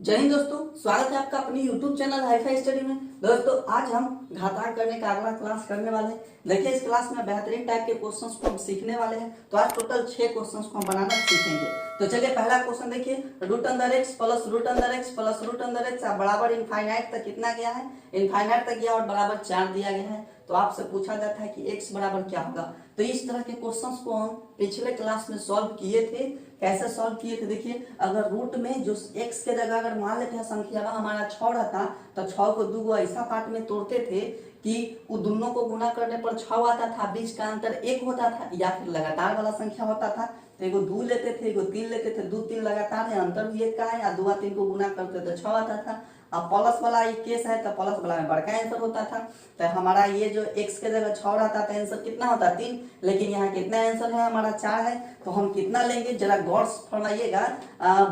जय हिंद दोस्तों, स्वागत है आपका अपनी YouTube चैनल हाईफाई स्टडी में। दोस्तों आज हम घातांक करने का अगला क्लास करने वाले हैं। देखिए इस क्लास में बेहतरीन टाइप के क्वेश्चंस को हम सीखने वाले हैं। तो आज टोटल 6 क्वेश्चंस को हम बनाना सीखेंगे। तो चलिए पहला क्वेश्चन देखिए, root under x plus root under x plus root under x बराबर इनफाइनाइट तक कितना गया है, इनफाइनाइट तक गया और बराबर 4 दिया गया है। तो आपसे पूछा जाता है कि x बराबर क्या होगा। तो इस तरह के क्वेश्चंस को हम पिछले क्लास में सॉल्व किए थे। कैसे सॉल्व किए थे देखिए, अगर रूट में जो x के जगह अगर मान लेते हैं संख्या हमारा 6 रहता तो 6 को दो ऐसा पार्ट में तोड़ते थे कि वो दोनों को गुना करने पर 6 आता था, बीच का अंतर 1 होता था, या फिर लगातार वाला संख्या होता था तो एगो 2 लेते थे, एगो 3 लेते थे, 2 3 लगातार है, अंतर भी 1 का है, या 2 और 3 को गुना करते तो 6 आता था। अब प्लस वाला ये केस है तो प्लस वाला में बड़का आंसर होता था। तो हमारा ये जो x के जगह 6 रहता था आंसर कितना होता 3, लेकिन यहाँ कितना आंसर है हमारा 4 है। तो हम कितना लेंगे जरा गौर फरमाइएगा,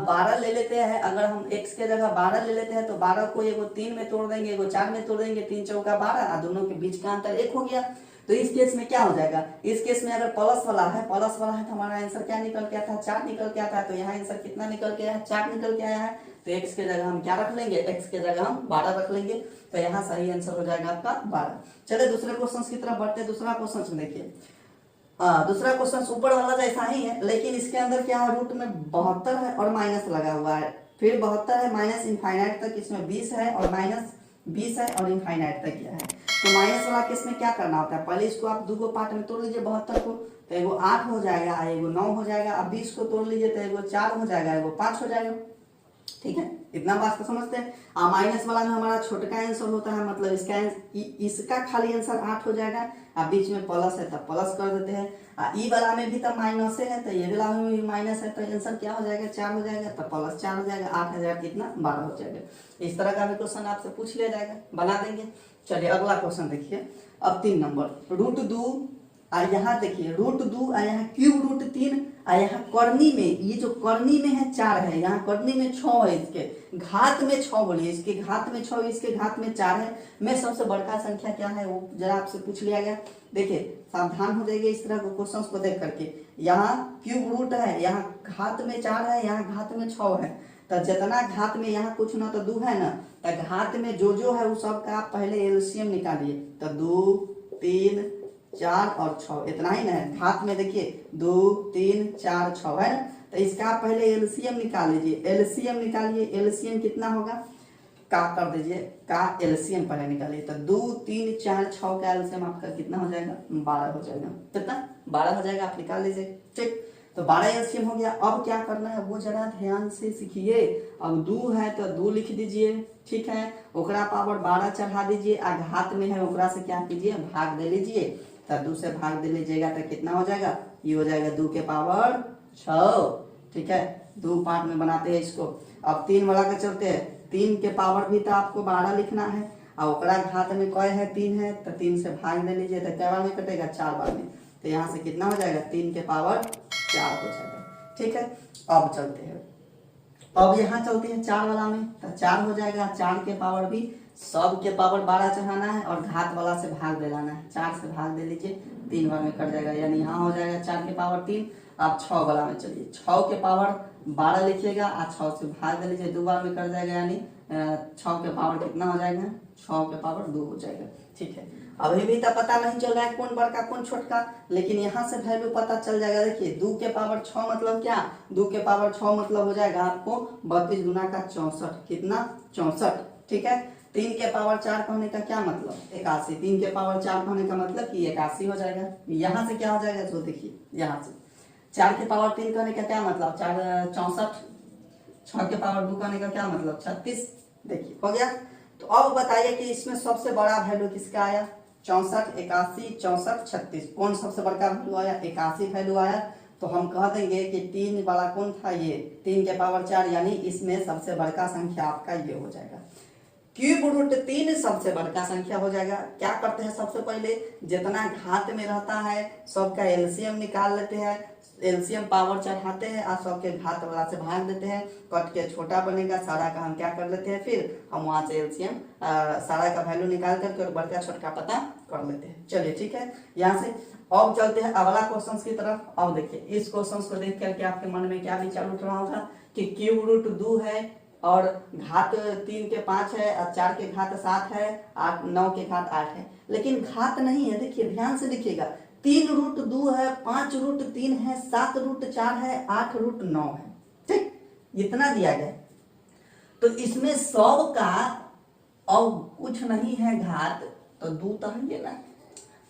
12 ले लेते हैं। अगर हम x के जगह 12 ले लेते हैं तो 12 को एगो 3 में तोड़ देंगे, एगो 4 में तोड़ देंगे, 3 चौका 12, दोनों के बीच का अंतर 1 हो गया। तो इस केस में क्या हो जाएगा, इस केस में अगर प्लस वाला है तो हमारा आंसर क्या निकल के आता है 4 निकल के आता है। तो यहाँ आंसर कितना निकल के आया है 4 निकल के आया है। तो x के जगह हम क्या रख लेंगे, x के जगह हम 12 रख लेंगे। तो यहाँ सही आंसर हो जाएगा आपका 12। चलिए दूसरे क्वेश्चन की तरफ बढ़ते हैं। दूसरा क्वेश्चन देखिए, दूसरा क्वेश्चन ऊपर वाला जैसा ही है, लेकिन इसके अंदर क्या है, रूट में 72 है और माइनस लगा हुआ है, फिर 72 है माइनस इनफाइनाइट तक, इसमें 20 है और माइनस 20 है और इनफाइनाइट तक गया है। तो माइनस वाला केस में क्या करना होता है, पहले इसको आप दो पार्ट में तोड़ लीजिए 72 को, तो एगो 8 हो जाएगा, एगो 9 हो जाएगा। अब 20 को तोड़ लीजिए तो एगो 4 हो जाएगा, एगो 5 हो जाएगा। ठीक है, इतना बात को समझते हैं। माइनस वाला में हमारा छोटका आंसर होता है, मतलब इसका खाली आंसर 8 हो जाएगा। अब बीच में प्लस है तो प्लस कर देते हैं, ई वाला में भी तो माइनस है तो ये वाला में भी माइनस है, तो आंसर क्या हो जाएगा 4 हो जाएगा, तो प्लस 4 हो जाएगा, 8000 कितना 12 हो जाएगा। इस तरह का भी क्वेश्चन आपसे पूछ लिया जाएगा, बना देंगे। चलिए अगला क्वेश्चन देखिए, अब 3 नंबर, रूट 2 यहाँ देखिए रूट 2 यहाँ क्यूब रूट 3 यहाँ करनी में, ये जो करनी में है 4 है, यहाँ करनी में 6 है, इसके घात में 6 बोलिए, इसके घात में 6, इसके घात में 4 है। में सबसे बड़का संख्या क्या है वो जरा आपसे पूछ लिया गया। देखिए सावधान हो जाइए इस तरह के क्वेश्चंस को देख करके। यहाँ क्यूब रूट है, यहाँ घात में 4 है, यहाँ घात में 6 है। तो जितना घात में यहाँ कुछ ना तो 2 है ना, तो घात में जो है वो सब का आप पहले एलसीएम निकालिए। तो 2 3 4 और 6 इतना ही ना है। घात में देखिए 2 3 4 6 है ना, तो इसका आप पहले एलसीएम निकाल लीजिए। एलसीएम निकालिए, एलसीएम कितना होगा, का कर दीजिए, का एलसीएम पहले निकालिए। तो 2 3 4 6 का एलसीएम आपका कितना हो जाएगा 12 हो जाएगा। कितना 12 हो जाएगा, आप निकाल लीजिए। ठीक, तो 12 एलसीएम हो गया। अब क्या करना है वो जरा ध्यान से सीखिए। अब 2 है तो 2 लिख दीजिए, ठीक है, ओकरा पावर 12 चढ़ा दीजिए, घात में है ओकरा से क्या कीजिए भाग दे लीजिए। तो 2 से भाग दे लीजिएगा तो कितना हो जाएगा, ये हो जाएगा 2 के पावर 6। ठीक है, 2 पार्ट में बनाते हैं इसको। अब 3 वाला के चलते हैं, 3 के पावर भी तो आपको 12 लिखना है, और ओकरा घात में कौन है 3 है, तो 3 से भाग दे लीजिए तो क्या बार में कटेगा 4 बार में। तो यहाँ से कितना हो जाएगा 3 के पावर 4 हो जाएगा। ठीक है, अब चलते हैं, अब यहाँ चलते हैं 4 वाला में, तो 4 हो जाएगा, 4 के पावर भी सब के पावर 12 चढ़ाना है और घात वाला से भाग दिलाना है। 4 से भाग दे लीजिए, 3 बार में कट जाएगा, यानी यहाँ हो जाएगा 4 के पावर 3। आप 6 वाला में चलिए, 6 के पावर 12 लिखिएगा और 6 से भाग दे लीजिए, 2 बार में कट जाएगा, यानी 6 के पावर कितना हो जाएगा 6 के पावर 2 हो जाएगा। ठीक है, अभी भी तो पता नहीं चल रहा है कौन बड़का कौन छोटका, लेकिन यहाँ से वैल्यू पता चल जाएगा। देखिए 2 के पावर 6 मतलब क्या, 2 के पावर 6 मतलब हो जाएगा आपको 32 गुना का 64, कितना 64। ठीक है, 3 के पावर 4 कहने का क्या मतलब 81, 3 के पावर 4 कहने का मतलब कि 81 हो जाएगा। यहाँ से क्या हो जाएगा, तो देखिए यहाँ से 4 के पावर 3 कहने का क्या मतलब 4 64, 6 के पावर 2 कहने का क्या मतलब 36। देखिए हो गया। तो अब बताइए कि इसमें सबसे बड़ा वैल्यू किसका आया, 64 81 64 36, कौन सबसे बड़का वैल्यू आया 81 वैल्यू आया। तो हम कह देंगे कि 3 वाला कौन था, ये 3 के पावर 4, यानी इसमें सबसे बड़का संख्या आपका ये हो जाएगा। क्यूब रूट 3 सबसे बड़का संख्या हो जाएगा। क्या करते हैं, सबसे पहले जितना घात में रहता है सबका एलसीएम निकाल लेते हैं, एलसीएम पावर चढ़ाते हैं और सबके घात वाला से भाग देते हैं, कट के छोटा बनेगा, सारा का हम क्या कर लेते हैं, फिर हम वहां से एलसीएम सारा का वैल्यू निकाल करके और बड़का छोटा पता कर लेते हैं। चलिए ठीक है, यहाँ से अब चलते हैं अगला क्वेश्चन की तरफ। अब देखिए इस क्वेश्चन को देख करके आपके मन में क्या विचार उठ रहा होगा कि क्यूब रूट 2 है, और घात 3 के 5 है और 4 के घात 7 है, 8 9 के घात 8 है, लेकिन घात नहीं है। देखिए ध्यान से देखिएगा, 3√2 है, 5√3 है, 7√4 है, 8√9 है। ठीक, इतना दिया गया। तो इसमें 100 का और कुछ नहीं है घात, तो 2 तो है ये ना,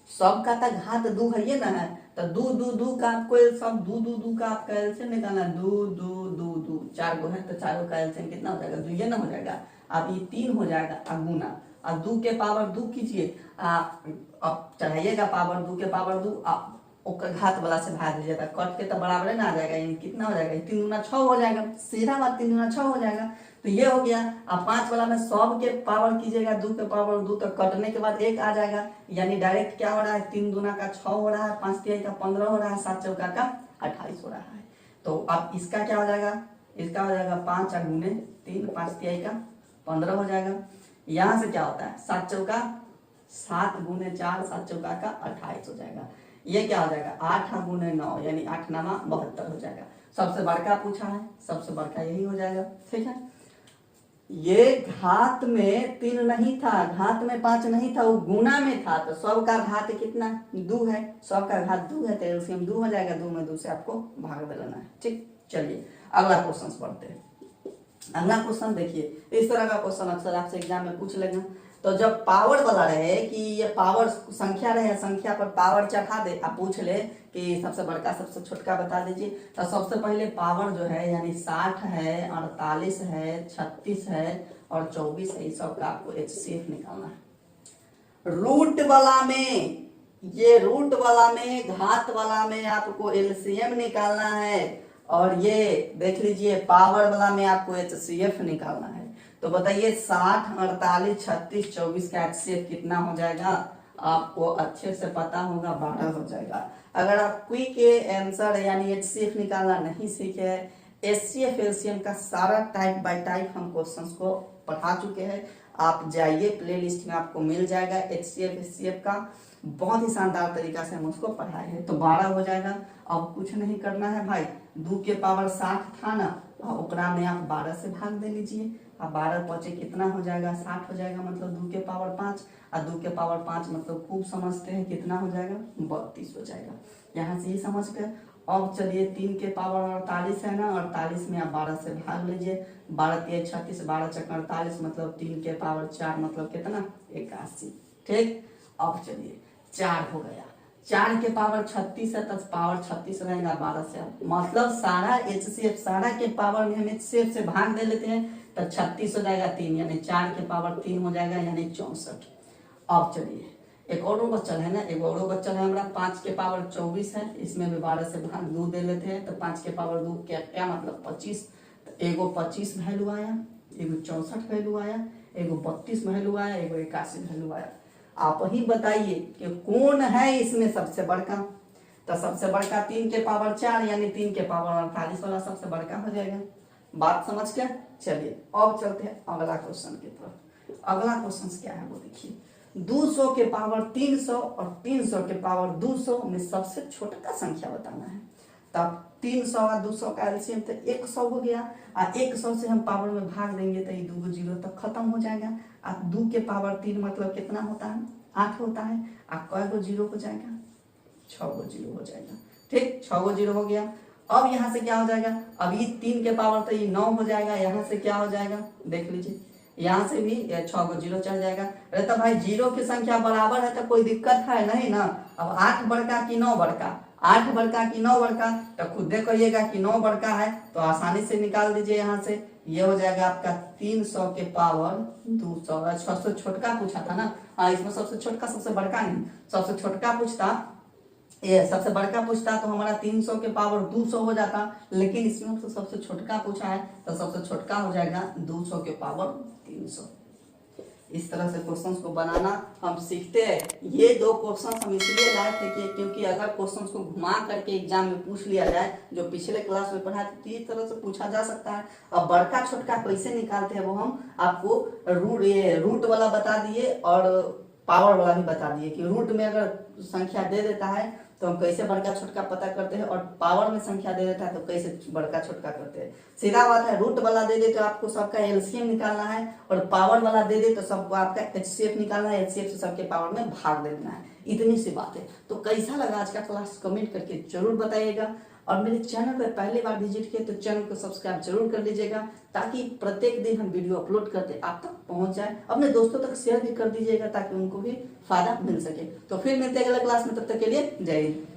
100 का तो घात 2 है ये ना है, तो 2 का आपको सब 2 का आपका एलसीएम निकालना है। 2 4 गो है तो 4 का एलसीएम कितना हो जाएगा, 2 ये ना हो जाएगा। अब ये 3 हो जाएगा गुना, अब 2 के पावर 2 कीजिए, अब चढ़ाइएगा पावर 2 के पावर 2, ओकर घात वाला से भाग दीजिएगा, कट के तो बराबर ना आ जाएगा, यानी कितना हो जाएगा, 3 दूना 6 हो जाएगा, सीधा बात 3 दूना 6 हो जाएगा। तो ये हो गया। अब 5 वाला में 100 के पावर कीजिएगा, 2 के पावर 2, तो कटने के बाद 1 आ जाएगा, यानी डायरेक्ट क्या हो रहा है, 3 दूना का 6 हो रहा है, 5 तिहाई का 15 हो रहा है, 7 चौका का 28 हो रहा है। तो अब इसका क्या हो जाएगा, इसका हो जाएगा 5 गुने 3, 5 तिहाई का 15 हो जाएगा। यहाँ से क्या होता है, 7 चौका 7 गुने 4, 7 चौका का 28 हो जाएगा। ये क्या हो जाएगा, 8 गुने 9, यानी 8 9 72 हो जाएगा। सबसे बड़का पूछा है, सबसे बड़का यही हो जाएगा। ठीक है, ये घात में 3 नहीं था, घात में 5 नहीं था, वो गुना में था, तो 100 का घात कितना, 2 है, 100 का घात 2 है, तो एलसीएम 2 हो जाएगा, 2 में 2 से आपको भाग देना है। ठीक, चलिए अगला क्वेश्चन पढ़ते हैं। अगला क्वेश्चन देखिए, इस तरह का क्वेश्चन अक्सर आपसे एग्जाम में पूछ लेगा। तो जब पावर वाला रहे कि ये पावर संख्या रहे, संख्या पर पावर चढ़ा दे, आप पूछ ले कि सबसे बड़का सबसे छोटका बता दीजिए, तो सबसे पहले पावर जो है यानी 60 है, 48 है, 36 है और 24 है, इस सब का आपको HCF निकालना है। रूट वाला में, ये रूट वाला में, घात वाला में आपको LCM निकालना है, और ये देख लीजिए पावर वाला में आपको HCF निकालना है। तो बताइए 60, 48, 36, 24 का HCF कितना हो जाएगा, आपको अच्छे से पता होगा, 12 हो जाएगा। अगर आप क्विक आंसर यानी HCF निकालना नहीं सीखे, HCF LCM का सारा टाइप बाय टाइप हम क्वेश्चंस को पढ़ा चुके हैं, आप जाइए प्लेलिस्ट में आपको मिल जाएगा HCF HCF का, बहुत ही शानदार तरीका से हम उसको पढ़ाए हैं। तो 12 हो जाएगा। अब कुछ नहीं करना है भाई, 2 के पावर 60 था ना, ओकरा में आप 12 से भाग दे लीजिए, अब 12 पचे कितना हो जाएगा, 60 हो जाएगा, मतलब 2 के पावर 5, और 2 के पावर 5 मतलब खूब समझते हैं कितना हो जाएगा, 32 हो जाएगा। यहाँ से ही समझ गए। अब चलिए 3 के पावर 48 है ना, 48 में आप 12 से भाग लीजिए, 12 3 36, 12 चक 48, मतलब 3 के पावर 4 मतलब कितना, 81। ठीक, अब चलिए 4 हो गया, 4 के पावर 36 है, तो पावर 36 रहेगा 12 से, मतलब सारा HCF सारा के पावर में हम HCF से भाग दे लेते हैं, तो 36 हो जाएगा 3, यानी 4 के पावर 3 हो जाएगा, यानी 64। अब चलिए एक और बच्चल है ना, एक और बच्चल है हमारा 5 के पावर 24 है, इसमें भी 12 से भाग 2 दे लेते हैं, तो 5 के पावर 2 क्या मतलब 25, तो एगो 25 वैल्यू आया, एगो 64 वैल्यू आया, एगो 32 वैल्यू आया, एगो 81 वैल्यू आया। आप ही बताइए कि कौन है इसमें सबसे बड़का, तो सबसे बड़का 3 के पावर 4 यानी 3 के पावर 48 वाला सबसे बड़का हो जाएगा। बात समझ के चलिए अब चलते हैं अगला क्वेश्चन की तरफ। अगला क्वेश्चन क्या है वो देखिए, 200 के पावर 300 और 300 के पावर 200 में सबसे छोटा संख्या बताना है। तब 300 और 200 का एलसीएम तो 100 हो गया, और 100 से हम पावर में भाग देंगे तो ये 2 जीरो तक खत्म हो जाएगा। अब 2 के पावर 3 मतलब कितना होता है, 8 होता है, और कई गो जीरो हो जाएगा, 6 गो जीरो हो जाएगा। ठीक, 6 गो जीरो हो गया। अब यहाँ से क्या हो जाएगा, अब ये 3 के पावर तो ये 9 हो जाएगा, यहाँ से क्या हो जाएगा देख लीजिए, यहाँ से भी 6 को जीरो चल जाएगा। अरे तो भाई जीरो की संख्या बराबर है तो कोई दिक्कत है नहीं ना। अब 8 बड़का कि 9 बड़का, 8 बड़का कि 9 बड़का, तो खुद दे कहिएगा कि 9 बड़का है, तो आसानी से निकाल दीजिए। यहाँ से ये हो जाएगा आपका 300 के पावर 200। सबसे छोटका पूछा था ना, हाँ इसमें सबसे छोटका सबसे बड़का नहीं, सबसे छोटका पूछता, ये सबसे बड़का पूछता तो हमारा 300 के पावर 200 हो जाता, लेकिन इसमें तो सबसे छोटका पूछा है तो सबसे छोटका हो जाएगा 200 के पावर 300। इस तरह से क्वेश्चंस को बनाना हम सीखते हैं। ये 2 क्वेश्चंस हम इसलिए लाए थे कि क्योंकि अगर क्वेश्चंस को घुमा करके एग्जाम में पूछ लिया जाए, जो पिछले क्लास में पढ़ा तो इस तरह से पूछा जा सकता है। अब बड़का छोटका कैसे निकालते हैं वो हम आपको रूट वाला बता दिए और पावर वाला भी बता दिए कि रूट में अगर संख्या दे देता है तो हम कैसे बड़का छोटका पता करते हैं, और पावर में संख्या दे देता है तो कैसे बड़का छोटका करते हैं। सीधा बात है, रूट वाला दे दे तो आपको सबका एलसीएम निकालना है, और पावर वाला दे दे तो सबको आपका एचसीएफ निकालना है, एचसीएफ से सबके पावर में भाग दे देना है। इतनी सी बात है। तो कैसा लगा आज का क्लास कमेंट करके जरूर बताइएगा, और मेरे चैनल पर पहली बार विजिट किए तो चैनल को सब्सक्राइब जरूर कर लीजिएगा, ताकि प्रत्येक दिन हम वीडियो अपलोड करते आप तक पहुंच जाए। अपने दोस्तों तक शेयर भी कर दीजिएगा ताकि उनको भी फायदा मिल सके। तो फिर मिलते हैं अगले क्लास में, तब तक के लिए जय हिंद।